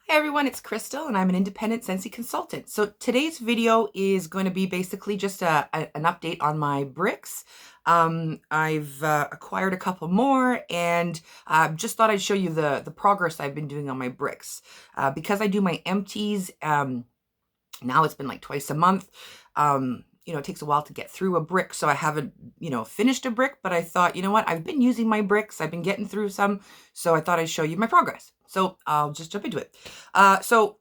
Hi everyone, it's Crystal and I'm an independent Scentsy consultant. So today's video is going to be basically just an update on my bricks. I've acquired a couple more and just thought I'd show you the progress I've been doing on my bricks. Because I do my empties, now it's been like twice a month. It takes a while to get through a brick, so I haven't, finished a brick, but I thought, you know what, I've been using my bricks, I've been getting through some, so I thought I'd show you my progress. So I'll just jump into it. For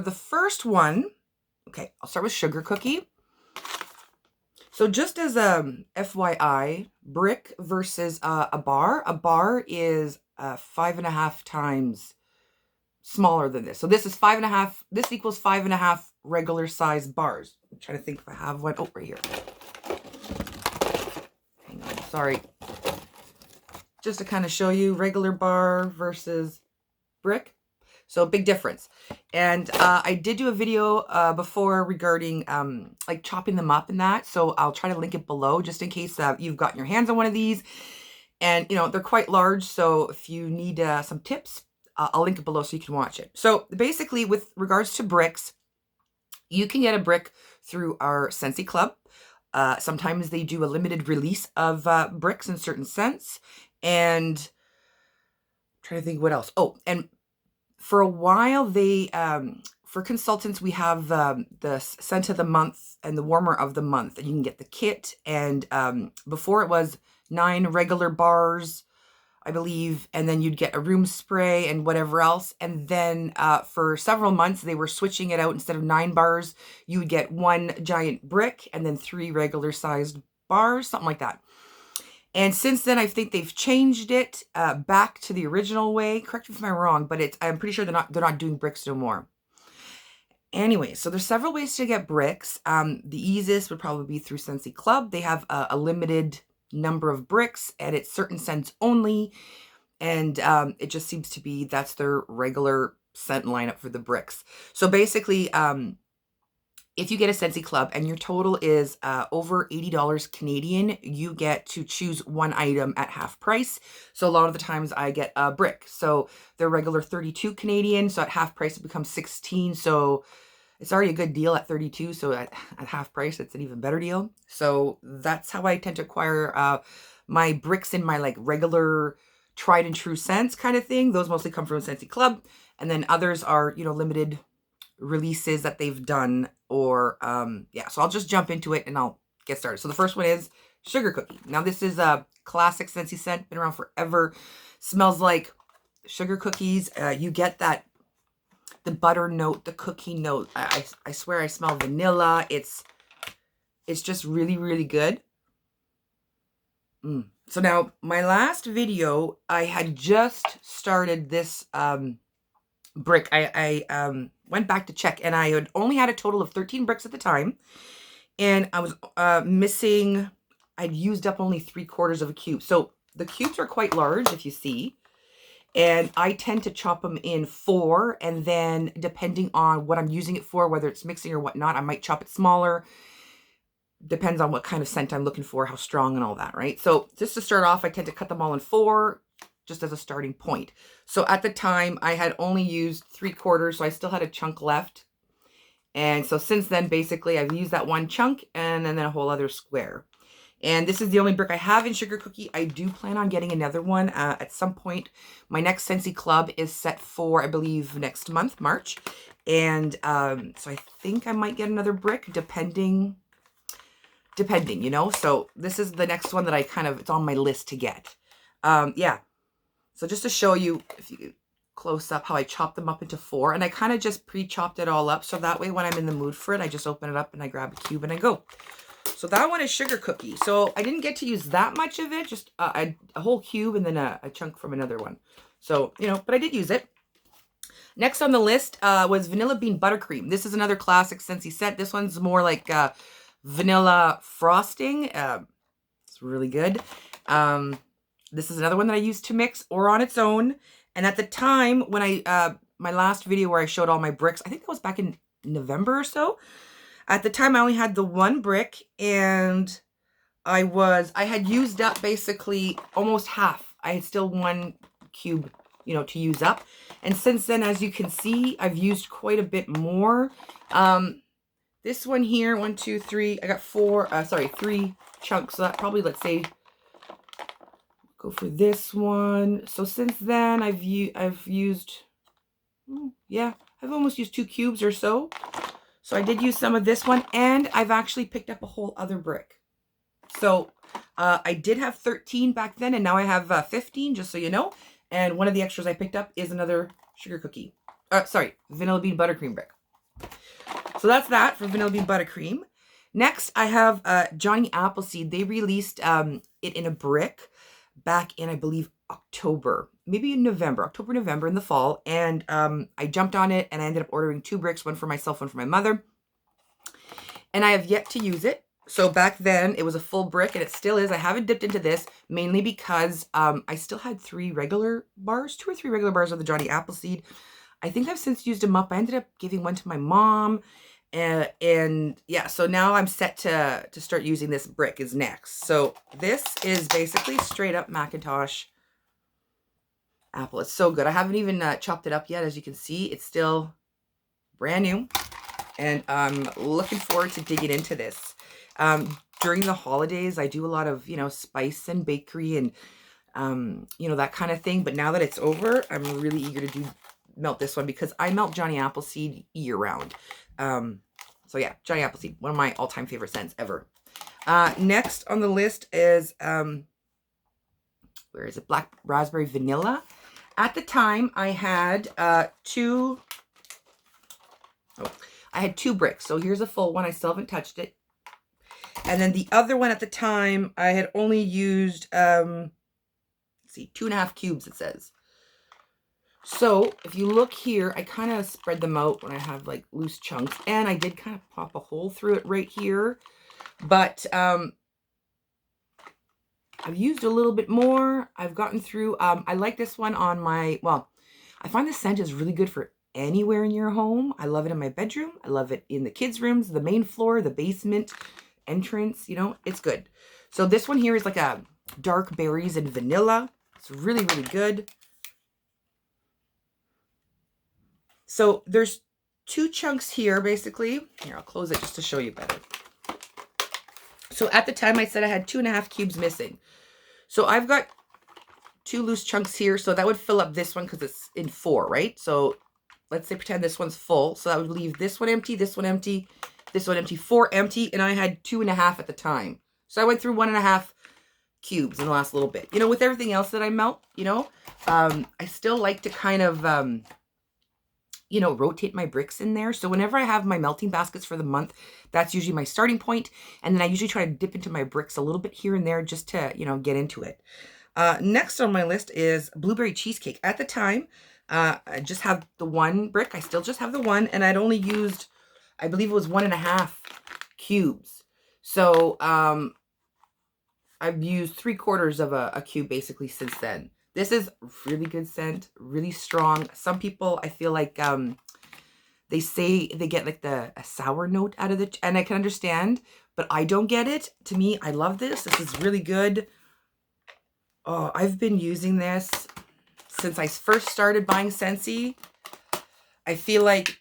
the first one, okay, I'll start with sugar cookie. So just as a FYI, brick versus a bar is 5.5 times smaller than this. So this is 5.5, this equals 5.5 regular size bars. I'm trying to think if I have one. Oh, right here. Hang on, sorry. Just to kind of show you regular bar versus brick. So big difference. And I did do a video before regarding like chopping them up and that. So I'll try to link it below just in case you've gotten your hands on one of these. And, they're quite large. So if you need some tips, I'll link it below so you can watch it. So basically, with regards to bricks, you can get a brick through our Scentsy Club. Sometimes they do a limited release of bricks in certain scents. And I'm trying to think what else. Oh, and for a while, they for consultants, we have the scent of the month and the warmer of the month. And you can get the kit. And before it was 9 regular bars, I believe, and then you'd get a room spray and whatever else. And then for several months, they were switching it out. Instead of 9 bars, you would get 1 giant brick and then 3 regular sized bars, something like that. And since then, I think they've changed it back to the original way. Correct me if I'm wrong, but I'm pretty sure they're not doing bricks no more. Anyway, so there's several ways to get bricks. The easiest would probably be through Scentsy Club. They have a limited number of bricks and it's certain scents only. And it just seems to be that's their regular scent lineup for the bricks. So basically, if you get a Scentsy Club and your total is over $80 Canadian, you get to choose one item at half price. So a lot of the times I get a brick. So they're regular 32 Canadian. So at half price, it becomes 16. So it's already a good deal at 32. So at half price, it's an even better deal. So that's how I tend to acquire my bricks in my like regular tried and true scents kind of thing. Those mostly come from Scentsy Club. And then others are, limited releases that they've done or yeah, so I'll just jump into it and I'll get started. So the first one is sugar cookie. Now this is a classic Scentsy scent, been around forever. Smells like sugar cookies. You get that the butter note, the cookie note. I swear I smell vanilla. It's just really, really good. So now my last video, I had just started this brick. I went back to check and I had only had a total of 13 bricks at the time. And I was missing, I'd used up only 3/4 of a cube. So the cubes are quite large, if you see. And I tend to chop them in 4. And then depending on what I'm using it for, whether it's mixing or whatnot, I might chop it smaller. Depends on what kind of scent I'm looking for, how strong and all that, right? So just to start off, I tend to cut them all in 4. Just as a starting point. So at the time, I had only used 3/4, so I still had a chunk left. And so since then, basically, I've used that 1 chunk and then a whole other square. And this is the only brick I have in sugar cookie. I do plan on getting another one at some point. My next Scentsy Club is set for, I believe, next month, March. And so I think I might get another brick, depending, So this is the next one that it's on my list to get. Yeah. So just to show you, if you close up, how I chop them up into 4. And I kind of just pre-chopped it all up. So that way, when I'm in the mood for it, I just open it up and I grab a cube and I go. So that one is sugar cookie. So I didn't get to use that much of it. Just a whole cube and then a chunk from another one. So, but I did use it. Next on the list was Vanilla Bean Buttercream. This is another classic Scentsy scent. This one's more like vanilla frosting. It's really good. This is another one that I used to mix or on its own. And at the time when my last video where I showed all my bricks, I think that was back in November or so. At the time, I only had the 1 brick and I had used up basically almost half. I had still 1 cube you know, to use up. And since then, as you can see, I've used quite a bit more. This one here, 1, 2, 3, I got 3 chunks. So that probably, let's say, go for this one. So since then, I've used, yeah, I've almost used 2 cubes or so. So I did use some of this one, and I've actually picked up a whole other brick. So I did have 13 back then, and now I have 15, just so you know. And one of the extras I picked up is another sugar cookie. Vanilla bean buttercream brick. So that's that for vanilla bean buttercream. Next, I have Johnny Appleseed. They released it in a brick back in, I believe, October, maybe in November, November in the fall. And I jumped on it, and I ended up ordering 2 bricks, one for myself, one for my mother. And I have yet to use it. So back then, it was a full brick, and it still is. I haven't dipped into this, mainly because I still had 3 regular bars, 2 or 3 regular bars of the Johnny Appleseed. I think I've since used them up. I ended up giving one to my mom. And yeah, so now I'm set to start using this brick is next. So this is basically straight up Macintosh apple. It's so good. I haven't even chopped it up yet. As you can see, it's still brand new. And I'm looking forward to digging into this. During the holidays, I do a lot of, you know, spice and bakery and, you know, that kind of thing. But now that it's over, I'm really eager to melt this one because I melt Johnny Appleseed year round. So yeah, Johnny Appleseed, one of my all-time favorite scents ever. Next on the list is, where is it? Black Raspberry Vanilla. At the time, I had 2 bricks. So here's a full one. I still haven't touched it. And then the other one at the time, I had only used, let's see, 2.5 cubes, it says. So if you look here, I kind of spread them out when I have like loose chunks, and I did kind of pop a hole through it right here. But I've used a little bit more. I've gotten through, I like this one on my, well, I find the scent is really good for anywhere in your home. I love it in my bedroom. I love it in the kids' rooms, the main floor, the basement, entrance, you know, it's good. So this one here is like a dark berries and vanilla. It's really, really good. So there's 2 chunks here, basically. Here, I'll close it just to show you better. So at the time, I said I had 2.5 cubes missing. So I've got 2 loose chunks here. So that would fill up this one because it's in 4, right? So let's say pretend this one's full. So that would leave this one empty, this one empty, this one empty, 4 empty. And I had 2.5 at the time. So I went through 1.5 cubes in the last little bit. You know, with everything else that I melt, you know, I still like to kind of... you know, rotate my bricks in there. So whenever I have my melting baskets for the month, that's usually my starting point. And then I usually try to dip into my bricks a little bit here and there just to, you know, get into it. Next on my list is blueberry cheesecake. At the time, I just have the 1 brick. I still just have the 1, and I'd only used, I believe it was 1.5 cubes. So I've used 3/4 of a cube basically since then. This is really good scent, really strong. Some people, I feel like, they say they get like a sour note out of it, and I can understand, but I don't get it. To me, I love this. This is really good. Oh, I've been using this since I first started buying Scentsy. I feel like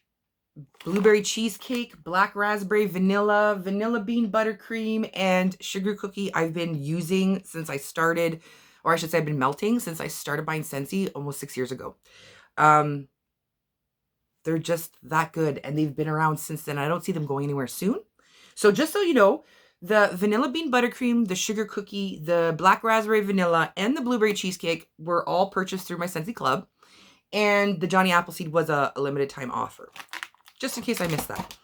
blueberry cheesecake, black raspberry vanilla, vanilla bean buttercream, and sugar cookie I've been using since I started, or I should say I've been melting since I started buying Scentsy almost 6 years ago. They're just that good, and they've been around since then. I don't see them going anywhere soon. So just so you know, the vanilla bean buttercream, the sugar cookie, the black raspberry vanilla, and the blueberry cheesecake were all purchased through my Scentsy Club. And the Johnny Appleseed was a limited time offer, just in case I missed that.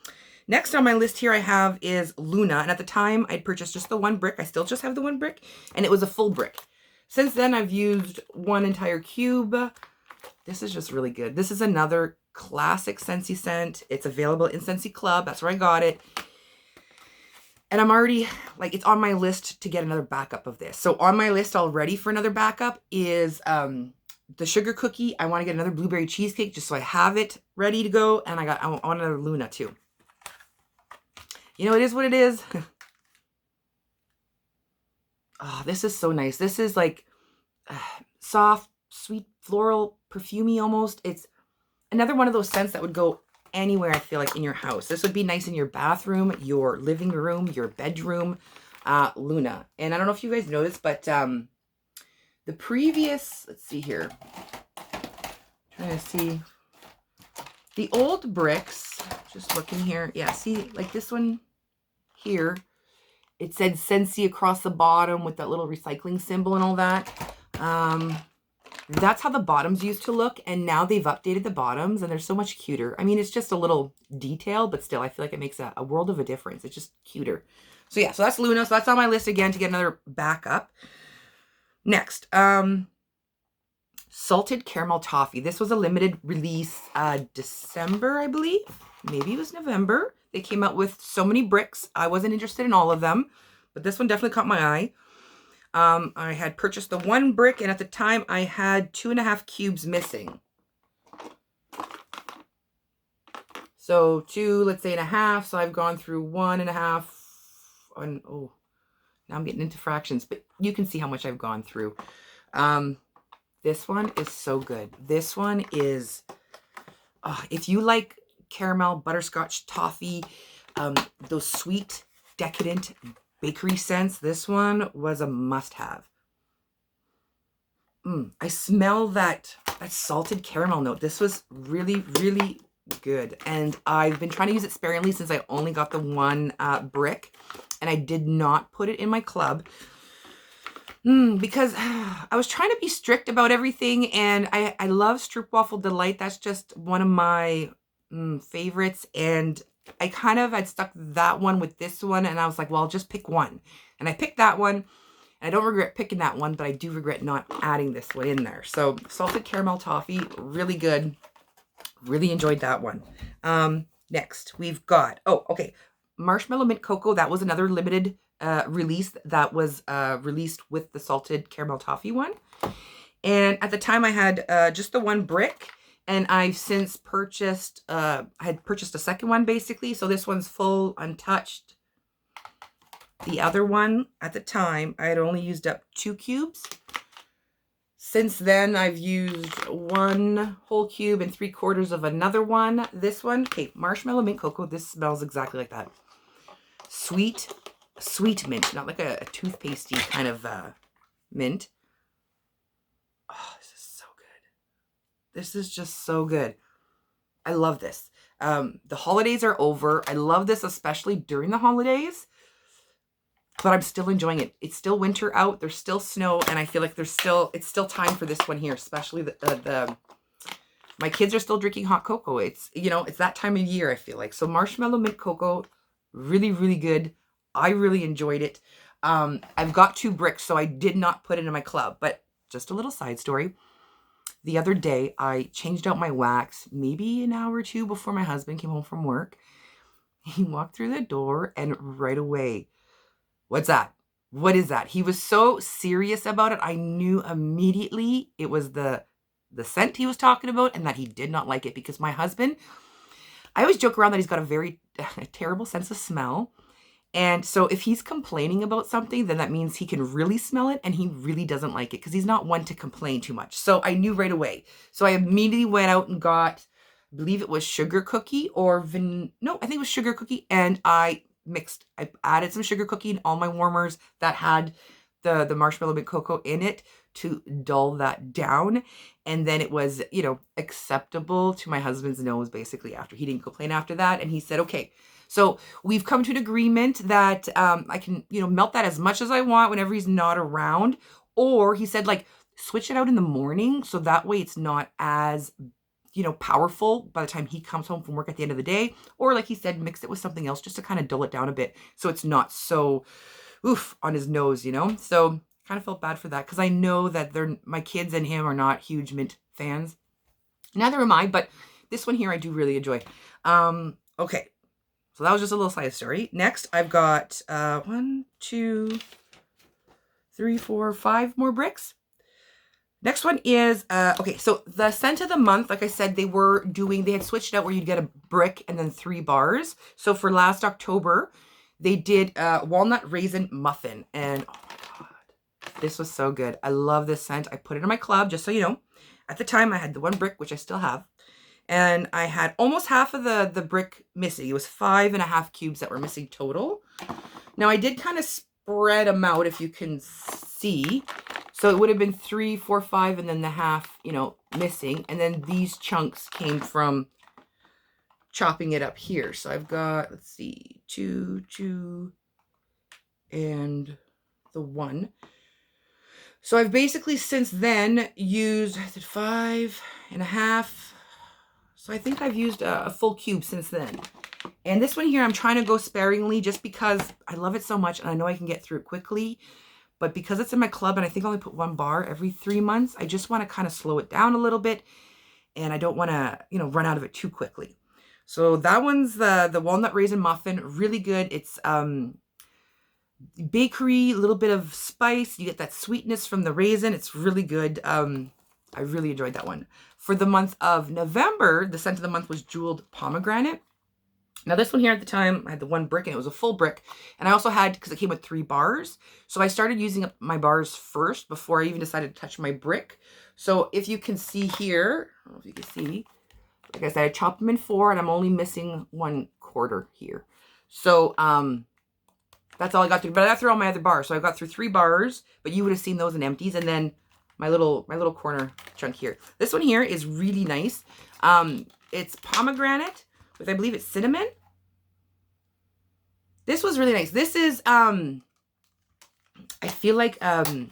Next on my list here I have is Luna. And at the time, I'd purchased just the 1 brick. I still just have the 1 brick, and it was a full brick. Since then, I've used 1 entire cube. This is just really good. This is another classic Scentsy scent. It's available in Scentsy Club. That's where I got it. And I'm already, like, it's on my list to get another backup of this. So on my list already for another backup is the sugar cookie. I want to get another blueberry cheesecake just so I have it ready to go. And I want another Luna too. You know, it is what it is. Oh, this is so nice. This is like soft, sweet, floral perfumey almost. It's another one of those scents that would go anywhere, I feel like, in your house. This would be nice in your bathroom, your living room, your bedroom. Luna. And I don't know if you guys know this, but the previous, let's see here. Trying to see. The old bricks, just looking here. Yeah, see, like this one here, it said Scentsy across the bottom with that little recycling symbol and all that. That's how the bottoms used to look, and now they've updated the bottoms, and they're so much cuter. I mean, it's just a little detail, but still, I feel like it makes a world of a difference. It's just cuter. So yeah, so that's Luna. So that's on my list again to get another backup. Next, Salted Caramel Toffee. This was a limited release December, I believe. Maybe it was November. They came out with so many bricks. I wasn't interested in all of them, but this one definitely caught my eye. I had purchased the one brick, and at the time I had 2.5 cubes missing. So 2, let's say, and a half. So I've gone through 1.5. And oh, now I'm getting into fractions, but you can see how much I've gone through. This one is so good. This one is, if you like caramel, butterscotch, toffee, those sweet, decadent bakery scents, this one was a must-have. I smell that salted caramel note. This was really, really good. And I've been trying to use it sparingly since I only got the one brick. And I did not put it in my club. Because I was trying to be strict about everything. And I love Stroopwafel Delight. That's just one of my favorites. And I kind of had stuck that one with this one, and I was like, well, I'll just pick one. And I picked that one, and I don't regret picking that one, but I do regret not adding this one in there. So Salted Caramel Toffee, really good. Really enjoyed that one. Next, we've got, Marshmallow Mint Cocoa. That was another limited release that was released with the Salted Caramel Toffee one. And at the time I had just the one brick. And I've since purchased, I had purchased a second one basically. So this one's full, untouched. The other one, at the time, I had only used up 2 cubes. Since then, I've used 1 whole cube and 3/4 of another one. This one, okay, Marshmallow Mint Cocoa. This smells exactly like that. Sweet mint, not like a toothpastey kind of mint. Oh, this is so good. This is just so good. I love this. The holidays are over. I love this, especially during the holidays. But I'm still enjoying it. It's still winter out. There's still snow, and I feel like it's still time for this one here, especially my kids are still drinking hot cocoa. It's, it's that time of year, I feel like. So Marshmallow Mint Cocoa, really, really good. I really enjoyed it. I've got 2 bricks, so I did not put it in my club. But just a little side story. The other day, I changed out my wax maybe an hour or 2 before my husband came home from work. He walked through the door, and right away, what's that? What is that? He was so serious about it. I knew immediately it was the scent he was talking about, and that he did not like it, because my husband, I always joke around that he's got a very terrible sense of smell. And so if he's complaining about something, then that means he can really smell it, and he really doesn't like it, because he's not one to complain too much. So I knew right away. So I immediately went out and got, I believe it was sugar cookie or no, I think it was sugar cookie. And I added some sugar cookie in all my warmers that had the Marshmallow Mint Cocoa in it to dull that down. And then it was, acceptable to my husband's nose, basically, after. He didn't complain after that. And he said, okay, so we've come to an agreement that I can, melt that as much as I want whenever he's not around. Or he said, like, switch it out in the morning, so that way it's not as powerful by the time he comes home from work at the end of the day. Or like he said, mix it with something else just to kind of dull it down a bit, so it's not so on his nose, So kind of felt bad for that, because I know that my kids and him are not huge mint fans. Neither am I, but this one here I do really enjoy. Okay, so that was just a little side story. Next, I've got 1, 2, 3, 4, 5 more bricks. Next one is, okay, so the scent of the month, like I said, they had switched it out where you'd get a brick and then 3 bars. So for last October, they did Walnut Raisin Muffin. And oh my God, this was so good. I love this scent. I put it in my club, just so you know. At the time, I had the one brick, which I still have, and I had almost half of the brick missing. It was 5.5 cubes that were missing total. Now, I did kind of spread them out, if you can see. So it would have been 3, 4, 5, and then the half, you know, missing. And then these chunks came from chopping it up here. So I've got, let's see, 2, and the 1. So I've basically since then used 5.5. So I think I've used a full cube since then. And this one here, I'm trying to go sparingly just because I love it so much and I know I can get through it quickly. But because it's in my club and I think I only put 1 bar every 3 months, I just want to kind of slow it down a little bit. And I don't want to, you know, run out of it too quickly. So that one's the Walnut Raisin Muffin. Really good. It's bakery, a little bit of spice. You get that sweetness from the raisin. It's really good. I really enjoyed that one. For the month of November, the scent of the month was Jeweled Pomegranate. Now this one here at the time, I had the 1 brick and it was a full brick. And I also had, because it came with 3 bars. So I started using up my bars first before I even decided to touch my brick. So if you can see here, I don't know if you can see, like I said, I chopped them in 4 and I'm only missing 1/4 here. So that's all I got through. But I got through all my other bars. So I got through 3 bars, but you would have seen those in empties. And then my little corner chunk here. This one here is really nice. It's pomegranate with, I believe it's cinnamon. This was really nice. This is, I feel like, how do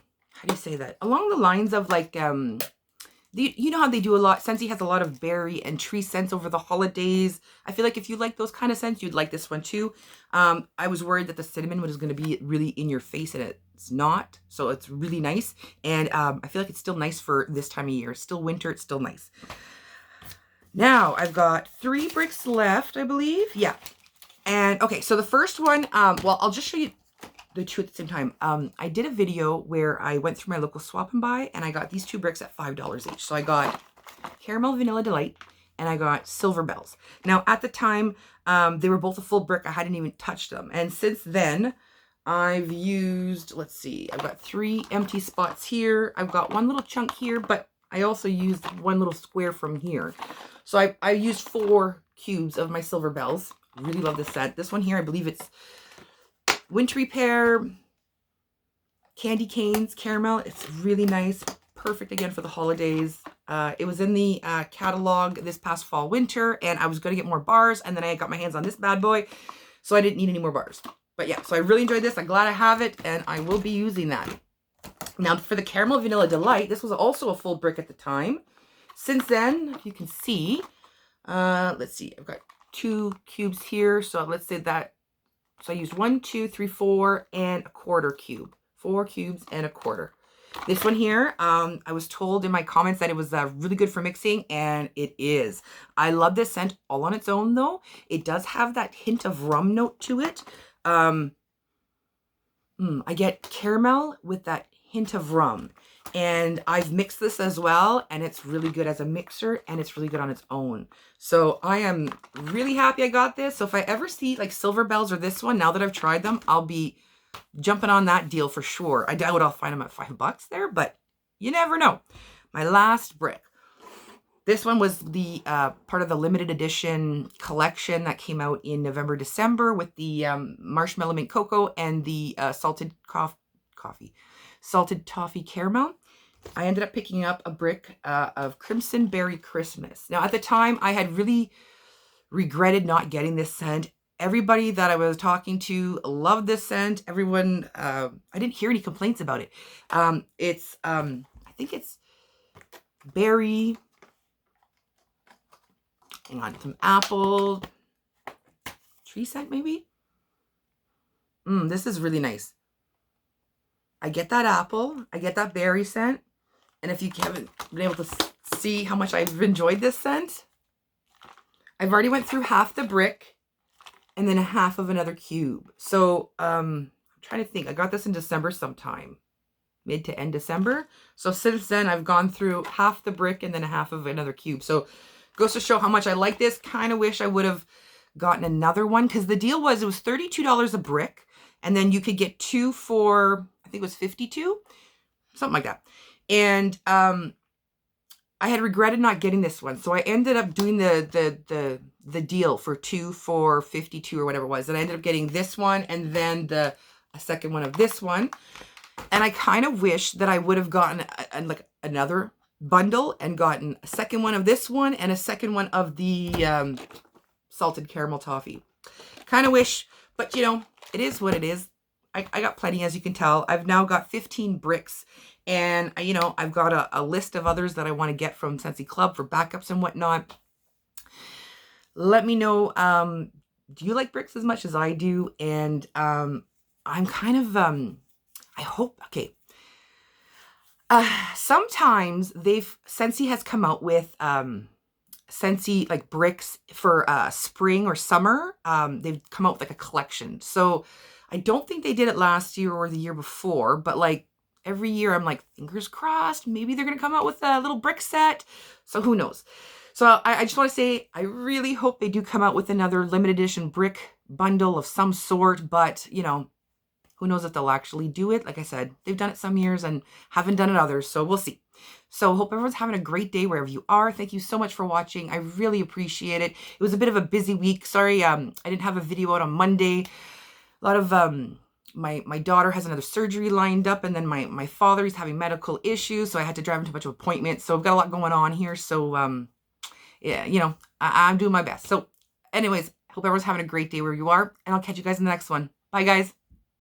you say that? Along the lines of like, you know how they do a lot, Scentsy has a lot of berry and tree scents over the holidays. I feel like if you like those kind of scents, you'd like this one too. I was worried that the cinnamon was going to be really in your face and it's not. So it's really nice. And I feel like it's still nice for this time of year. It's still winter. It's still nice. Now I've got 3 bricks left, I believe. Yeah. And okay, so the first one, well, I'll just show you the 2 at the same time. I did a video where I went through my local swap and buy and I got these 2 bricks at $5 each. So I got Caramel Vanilla Delight and I got Silver Bells. Now at the time, they were both a full brick. I hadn't even touched them. And since then, I've used, let's see, I've got 3 empty spots here. I've got 1 little chunk here, but I also used 1 little square from here. So I used 4 cubes of my Silver Bells. Really love this scent. This one here, I believe it's Wintry Pear, Candy Canes, Caramel. It's really nice. Perfect again for the holidays. It was in the catalog this past fall winter and I was going to get more bars and then I got my hands on this bad boy. So I didn't need any more bars. But yeah, so I really enjoyed this. I'm glad I have it and I will be using that. Now for the Caramel Vanilla Delight, this was also a full brick at the time. Since then, if you can see, let's see, I've got 2 cubes here. So let's say that, so I used 1, 2, 3, 4, and a 1/4 cube. 4 cubes and a 1/4. This one here, I was told in my comments that it was really good for mixing, and it is. I love this scent all on its own, though. It does have that hint of rum note to it. I get caramel with that hint of rum. And I've mixed this as well, and it's really good as a mixer, and it's really good on its own. So I am really happy I got this. So if I ever see like Silver Bells or this one, now that I've tried them, I'll be jumping on that deal for sure. I doubt I'll find them at $5 there, but you never know. My last brick. This one was the part of the limited edition collection that came out in November, December with the Marshmallow Mint Cocoa and the salted toffee caramel. I ended up picking up a brick of Crimson Berry Christmas. Now at the time I had really regretted not getting this scent. Everybody that I was talking to loved this scent. Everyone, I didn't hear any complaints about it. It's, I think it's berry, hang on, some apple, tree scent maybe? This is really nice. I get that apple, I get that berry scent, and if you haven't been able to see how much I've enjoyed this scent, I've already went through half the brick and then half of another cube. So I'm trying to think, I got this in December sometime, mid to end December. So since then I've gone through half the brick and then half of another cube. So goes to show how much I like this. Kind of wish I would have gotten another one because the deal was it was $32 a brick and then you could get 2 for, I think it was $52, something like that. And I had regretted not getting this one. So I ended up doing the deal for 2 for 52 or whatever it was. And I ended up getting this one and then a second one of this one. And I kind of wish that I would have gotten like another bundle and gotten a second one of this one and a second one of the salted caramel toffee. Kind of wish, but you know, it is what it is. I got plenty, as you can tell. I've now got 15 bricks, and you know, I've got a list of others that I want to get from Scentsy Club for backups and whatnot. Let me know, do you like bricks as much as I do? And I'm kind of, I hope, okay. Sometimes Scentsy has come out with Scentsy like bricks for spring or summer. They've come out with like a collection. So I don't think they did it last year or the year before, but like every year I'm like, fingers crossed, maybe they're gonna come out with a little brick set. So who knows? So I just want to say, I really hope they do come out with another limited edition brick bundle of some sort, but you know, who knows if they'll actually do it. Like I said, they've done it some years and haven't done it others, so we'll see. So hope everyone's having a great day wherever you are. Thank you so much for watching. I really appreciate it. It was a bit of a busy week. Sorry, I didn't have a video out on Monday. A lot of my daughter has another surgery lined up, and then my father, he's having medical issues, so I had to drive him to a bunch of appointments. So I've got a lot going on here. So yeah, you know, I'm doing my best. So anyways, hope everyone's having a great day where you are, and I'll catch you guys in the next one. Bye guys.